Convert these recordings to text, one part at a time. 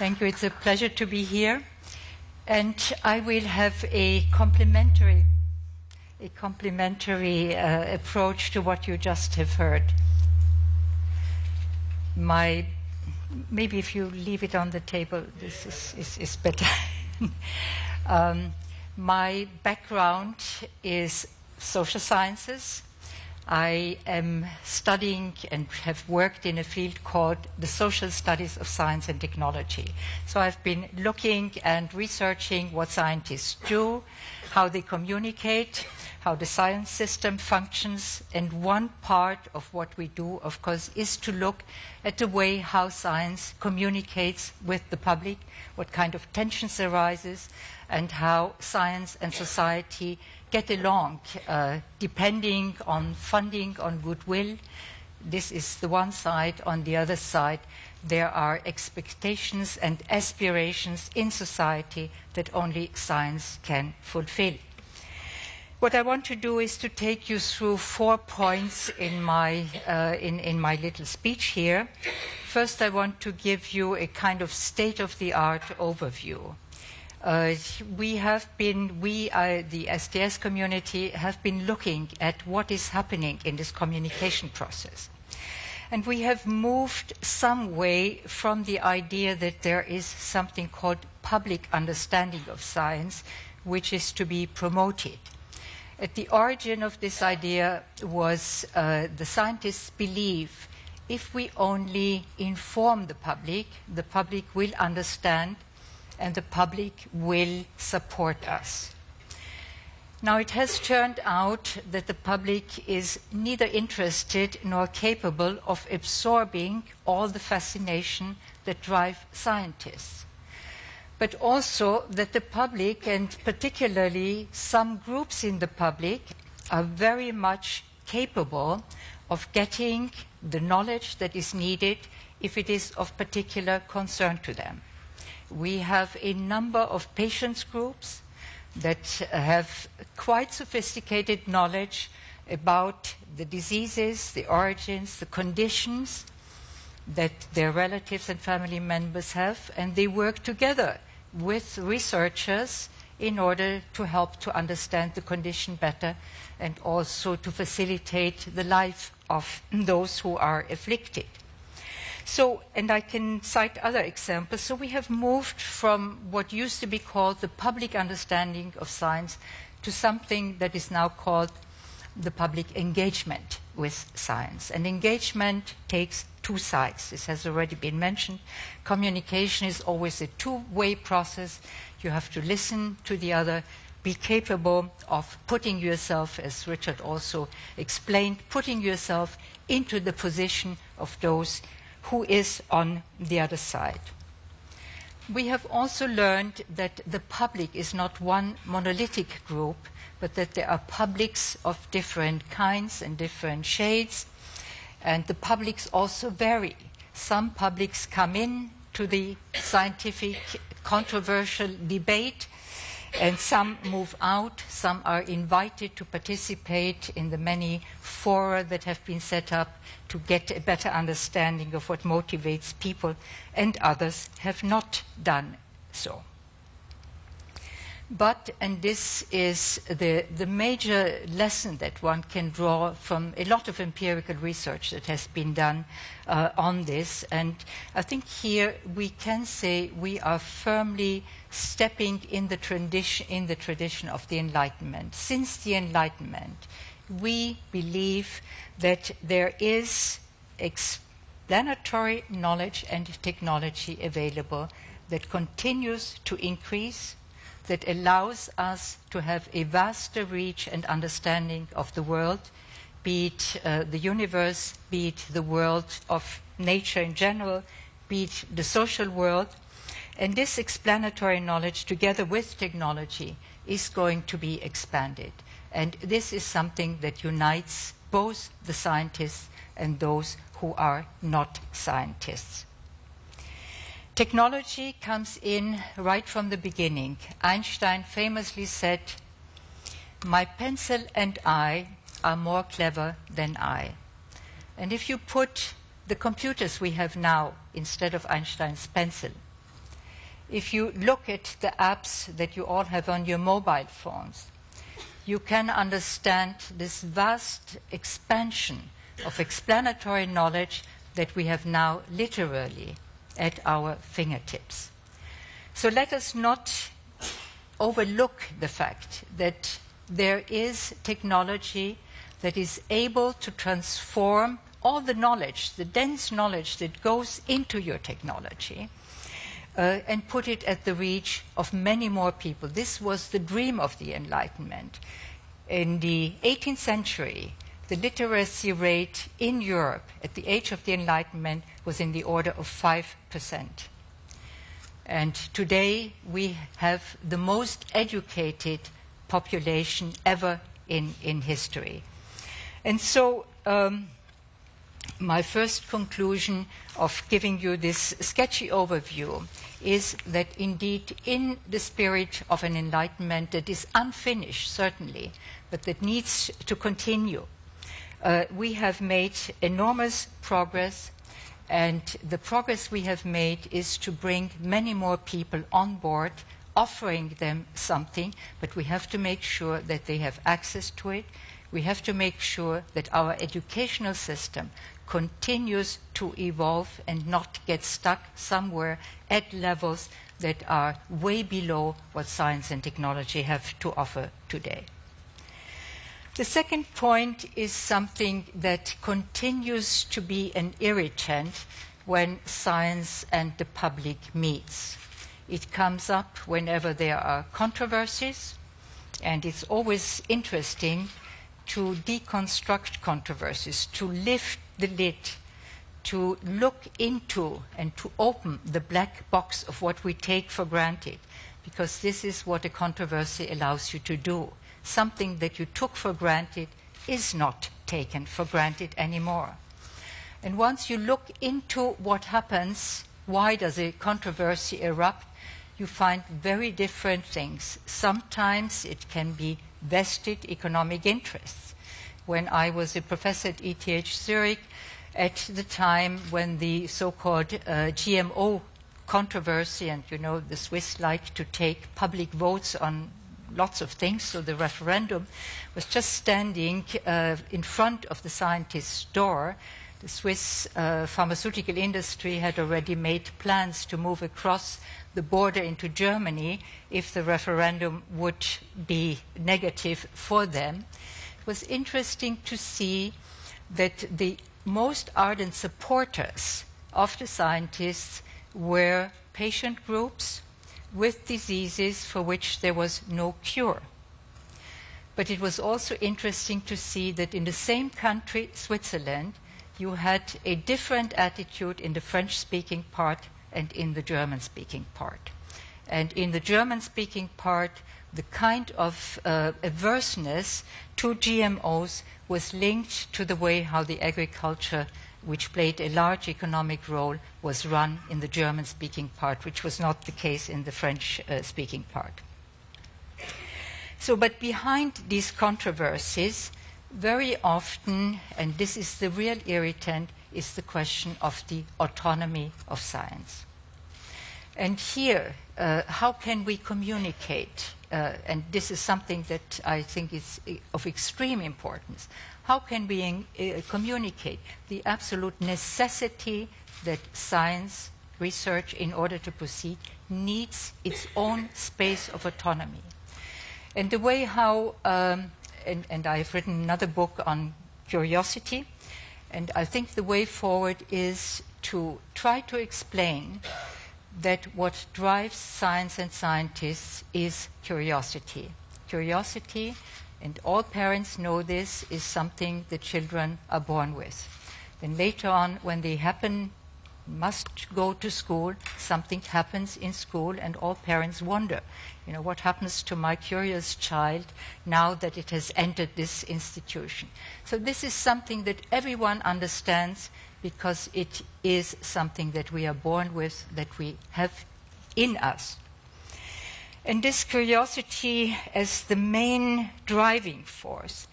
Thank you. It's a pleasure to be here. And I will have a complementary approach to what you just have heard. Maybe if you leave it on the table, this is better. My background is social sciences. I am studying and have worked in a field called the social studies of science and technology. So I've been looking and researching what scientists do, how they communicate, how the science system functions, and one part of what we do, of course, is to look at the way how science communicates with the public, what kind of tensions arises, and how science and society get along, depending on funding, on goodwill. This is the one side. On the other side, there are expectations and aspirations in society that only science can fulfill. What I want to do is to take you through 4 points in my little speech here. First, I want to give you a kind of state-of-the-art overview. The STS community, have been looking at what is happening in this communication process. And we have moved some way from the idea that there is something called public understanding of science, which is to be promoted. At the origin of this idea was the scientists believe if we only inform the public will understand, and the public will support us. Now, it has turned out that the public is neither interested nor capable of absorbing all the fascination that drives scientists, but also that the public, and particularly some groups in the public, are very much capable of getting the knowledge that is needed if it is of particular concern to them. We have a number of patients groups that have quite sophisticated knowledge about the diseases, the origins, the conditions that their relatives and family members have, and they work together with researchers in order to help to understand the condition better and also to facilitate the life of those who are afflicted. So, and I can cite other examples. So we have moved from what used to be called the public understanding of science to something that is now called the public engagement with science. And engagement takes 2 sides. This has already been mentioned. Communication is always a 2-way process. You have to listen to the other, be capable of putting yourself, as Richard also explained, putting yourself into the position of those who is on the other side. We have also learned that the public is not one monolithic group, but that there are publics of different kinds and different shades, and the publics also vary. Some publics come in to the scientific controversial debate, and some move out. Some are invited to participate in the many fora that have been set up to get a better understanding of what motivates people, and others have not done so. But, and this is the major lesson that one can draw from a lot of empirical research that has been done on this, and I think here we can say we are firmly stepping in the tradition of the Enlightenment. Since the Enlightenment, we believe that there is explanatory knowledge and technology available that continues to increase, that allows us to have a vaster reach and understanding of the world, be it the universe, be it the world of nature in general, be it the social world. And this explanatory knowledge, together with technology, is going to be expanded. And this is something that unites both the scientists and those who are not scientists. Technology comes in right from the beginning. Einstein famously said, "My pencil and I are more clever than I." And if you put the computers we have now instead of Einstein's pencil, if you look at the apps that you all have on your mobile phones, you can understand this vast expansion of explanatory knowledge that we have now literally at our fingertips. So let us not overlook the fact that there is technology that is able to transform all the knowledge, the dense knowledge that goes into your technology, and put it at the reach of many more people. This was the dream of the Enlightenment. In the 18th century, the literacy rate in Europe at the age of the Enlightenment was in the order of 5%. And today we have the most educated population ever in history. And so my first conclusion of giving you this sketchy overview is that indeed in the spirit of an Enlightenment that is unfinished, certainly, but that needs to continue, we have made enormous progress, and the progress we have made is to bring many more people on board, offering them something, but we have to make sure that they have access to it. We have to make sure that our educational system continues to evolve and not get stuck somewhere at levels that are way below what science and technology have to offer today. The second point is something that continues to be an irritant when science and the public meets. It comes up whenever there are controversies, and it's always interesting to deconstruct controversies, to lift the lid, to look into and to open the black box of what we take for granted, because this is what a controversy allows you to do. Something that you took for granted is not taken for granted anymore. And once you look into what happens, why does a controversy erupt, you find very different things. Sometimes it can be vested economic interests. When I was a professor at ETH Zurich, at the time when the so-called GMO controversy, and you know the Swiss like to take public votes on lots of things, so the referendum was just standing in front of the scientist's door. The Swiss pharmaceutical industry had already made plans to move across the border into Germany if the referendum would be negative for them. It was interesting to see that the most ardent supporters of the scientists were patient groups with diseases for which there was no cure. But it was also interesting to see that in the same country, Switzerland, you had a different attitude in the French-speaking part and in the German-speaking part. And in the German-speaking part, the kind of averseness to GMOs was linked to the way how the agriculture, which played a large economic role, was run in the German-speaking part, which was not the case in the French-speaking part. So, but behind these controversies, very often, and this is the real irritant, is the question of the autonomy of science. And here, how can we communicate? And this is something that I think is of extreme importance. How can we communicate the absolute necessity that science research, in order to proceed, needs its own space of autonomy? And the way how, and I've written another book on curiosity, and I think the way forward is to try to explain that what drives science and scientists is curiosity. Curiosity, and all parents know this, is something that children are born with. Then later on, when they must go to school, something happens in school, and all parents wonder, you know, what happens to my curious child now that it has entered this institution? So this is something that everyone understands, because it is something that we are born with, that we have in us. And this curiosity as the main driving force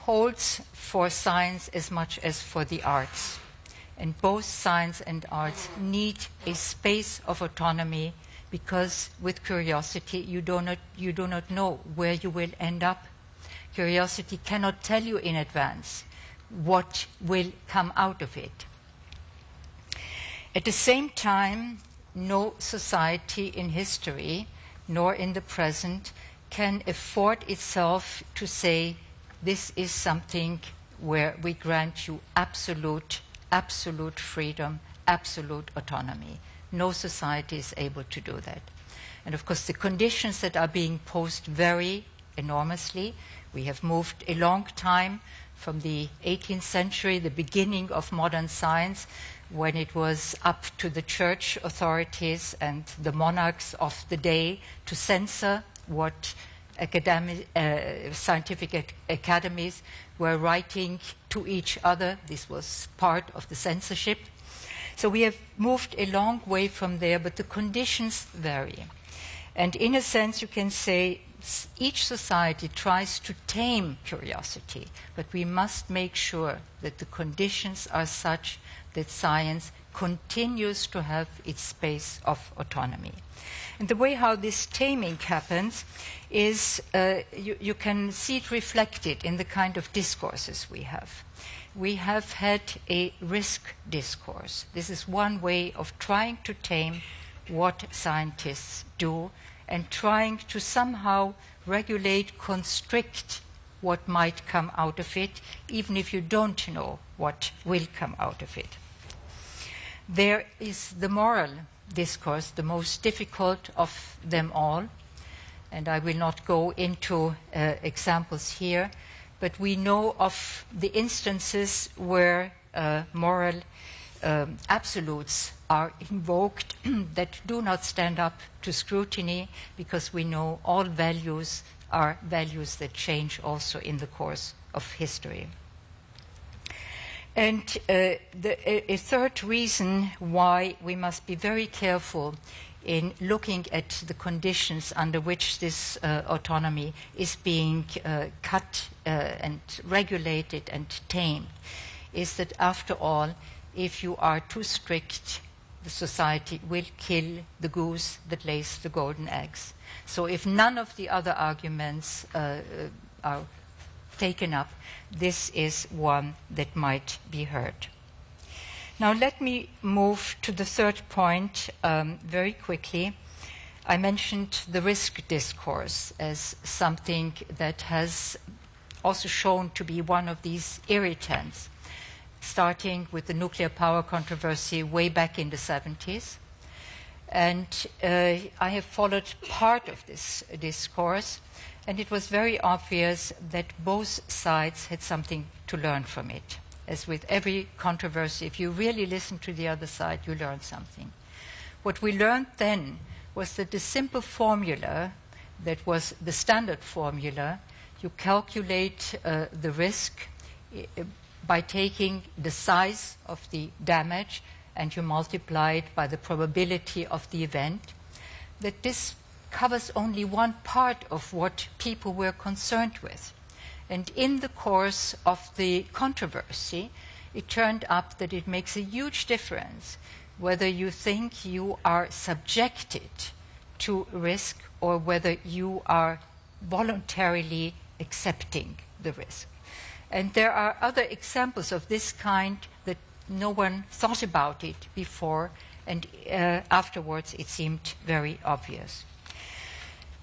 holds for science as much as for the arts. And both science and arts need a space of autonomy because with curiosity you do not know where you will end up. Curiosity cannot tell you in advance what will come out of it. At the same time, no society in history, nor in the present, can afford itself to say, this is something where we grant you absolute freedom, absolute autonomy. No society is able to do that. And of course, the conditions that are being posed vary enormously. We have moved a long time from the 18th century, the beginning of modern science, when it was up to the church authorities and the monarchs of the day to censor what scientific academies were writing to each other. This was part of the censorship. So we have moved a long way from there, but the conditions vary. And in a sense, you can say each society tries to tame curiosity, but we must make sure that the conditions are such that science continues to have its space of autonomy. And the way how this taming happens is you can see it reflected in the kind of discourses we have. We have had a risk discourse. This is one way of trying to tame what scientists do and trying to somehow regulate, constrict what might come out of it, even if you don't know what will come out of it. There is the moral discourse, the most difficult of them all, and I will not go into examples here, but we know of the instances where moral absolutes are invoked that do not stand up to scrutiny, because we know all values are values that change also in the course of history. And a third reason why we must be very careful in looking at the conditions under which this autonomy is being cut and regulated and tamed is that, after all, if you are too strict, the society will kill the goose that lays the golden eggs. So if none of the other arguments are taken up, this is one that might be heard. Now let me move to the third point very quickly. I mentioned the risk discourse as something that has also shown to be one of these irritants, starting with the nuclear power controversy way back in the 70s. And I have followed part of this discourse, and it was very obvious that both sides had something to learn from it. As with every controversy, if you really listen to the other side, you learn something. What we learned then was that the simple formula that was the standard formula, you calculate the risk by taking the size of the damage and you multiply it by the probability of the event, that this covers only one part of what people were concerned with. And in the course of the controversy, it turned up that it makes a huge difference whether you think you are subjected to risk or whether you are voluntarily accepting the risk. And there are other examples of this kind that no one thought about it before, and afterwards it seemed very obvious.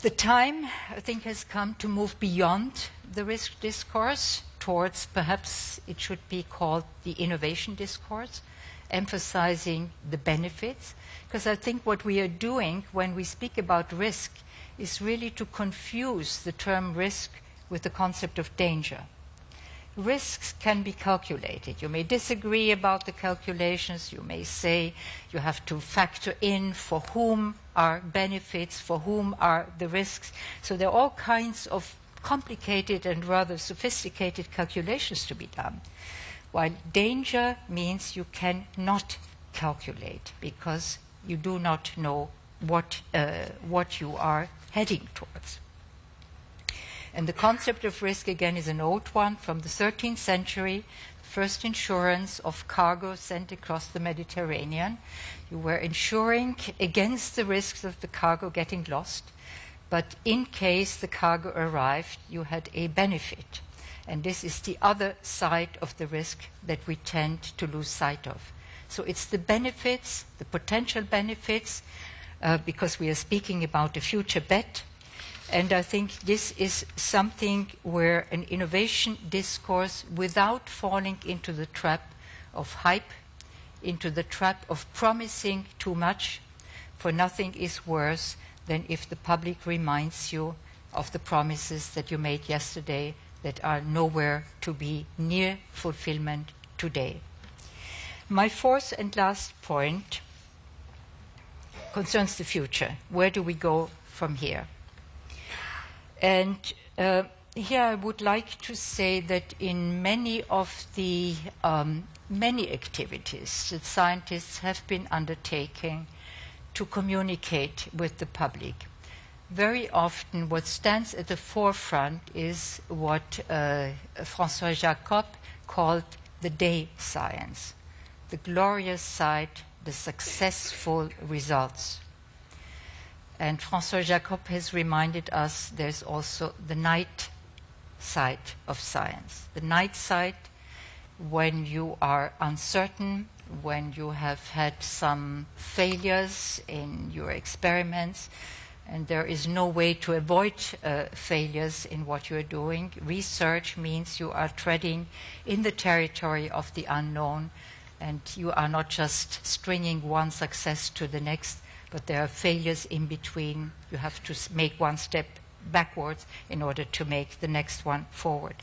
The time, I think, has come to move beyond the risk discourse towards, perhaps it should be called the innovation discourse, emphasizing the benefits. Because I think what we are doing when we speak about risk is really to confuse the term risk with the concept of danger. Risks can be calculated. You may disagree about the calculations. You may say you have to factor in for whom are benefits, for whom are the risks. So there are all kinds of complicated and rather sophisticated calculations to be done. While danger means you cannot calculate because you do not know what you are heading towards. And the concept of risk, again, is an old one from the 13th century. first insurance of cargo sent across the Mediterranean. You were insuring against the risks of the cargo getting lost, but in case the cargo arrived, you had a benefit. And this is the other side of the risk that we tend to lose sight of. So it's the benefits, the potential benefits, because we are speaking about a future bet. And I think this is something where an innovation discourse, without falling into the trap of hype, into the trap of promising too much, for nothing is worse than if the public reminds you of the promises that you made yesterday that are nowhere to be near fulfillment today. My fourth and last point concerns the future. Where do we go from here? And here I would like to say that in many of the many activities that scientists have been undertaking to communicate with the public, very often what stands at the forefront is what François Jacob called the day science, the glorious side, the successful results. And François Jacob has reminded us there's also the night side of science. The night side, when you are uncertain, when you have had some failures in your experiments, and there is no way to avoid failures in what you are doing. Research means you are treading in the territory of the unknown, and you are not just stringing one success to the next, but there are failures in between. You have to make one step backwards in order to make the next one forward.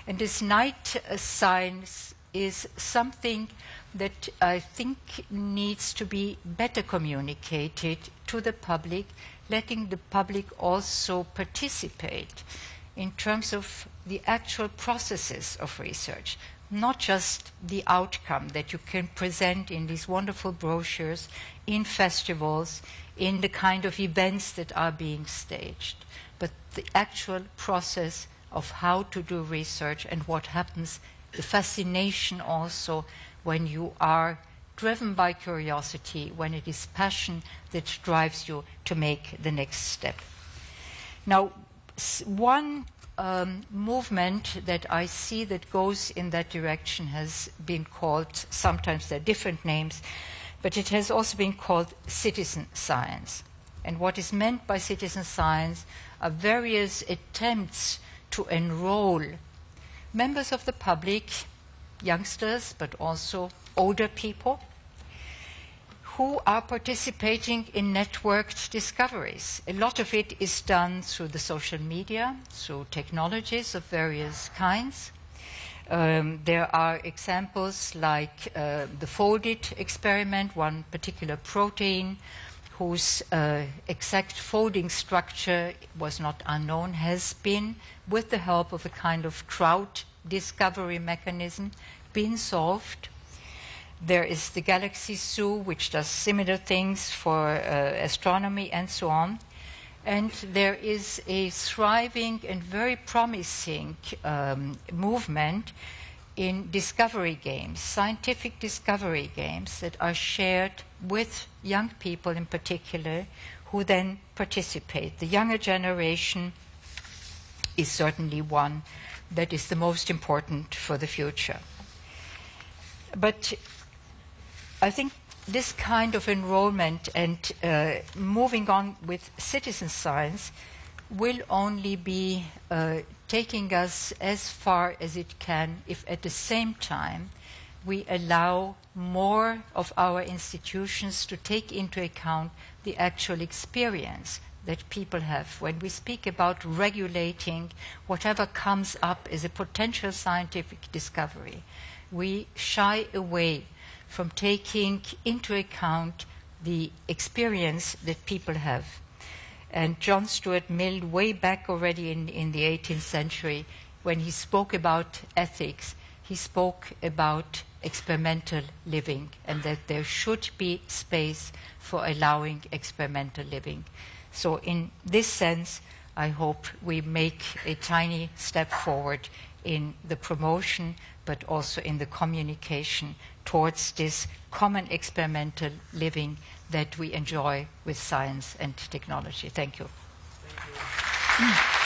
And this night science is something that I think needs to be better communicated to the public, letting the public also participate in terms of the actual processes of research, not just the outcome that you can present in these wonderful brochures, in festivals, in the kind of events that are being staged, but the actual process of how to do research and what happens, the fascination also when you are driven by curiosity, when it is passion that drives you to make the next step. Now, one movement that I see that goes in that direction has been called, sometimes there are different names, but it has also been called citizen science. And what is meant by citizen science are various attempts to enroll members of the public, youngsters, but also older people, who are participating in networked discoveries. A lot of it is done through the social media, through technologies of various kinds. There are examples like the folded experiment, one particular protein whose exact folding structure was not unknown, has been, with the help of a kind of crowd discovery mechanism, been solved. There is the Galaxy Zoo, which does similar things for astronomy and so on. And there is a thriving and very promising movement in discovery games, scientific discovery games that are shared with young people in particular, who then participate. The younger generation is certainly one that is the most important for the future. But I think this kind of enrollment and moving on with citizen science will only be taking us as far as it can if at the same time we allow more of our institutions to take into account the actual experience that people have. When we speak about regulating whatever comes up as a potential scientific discovery, we shy away from taking into account the experience that people have. And John Stuart Mill, way back already in the 18th century, when he spoke about ethics, he spoke about experimental living, and that there should be space for allowing experimental living. So in this sense, I hope we make a tiny step forward in the promotion but also in the communication towards this common experimental living that we enjoy with science and technology. Thank you. Thank you.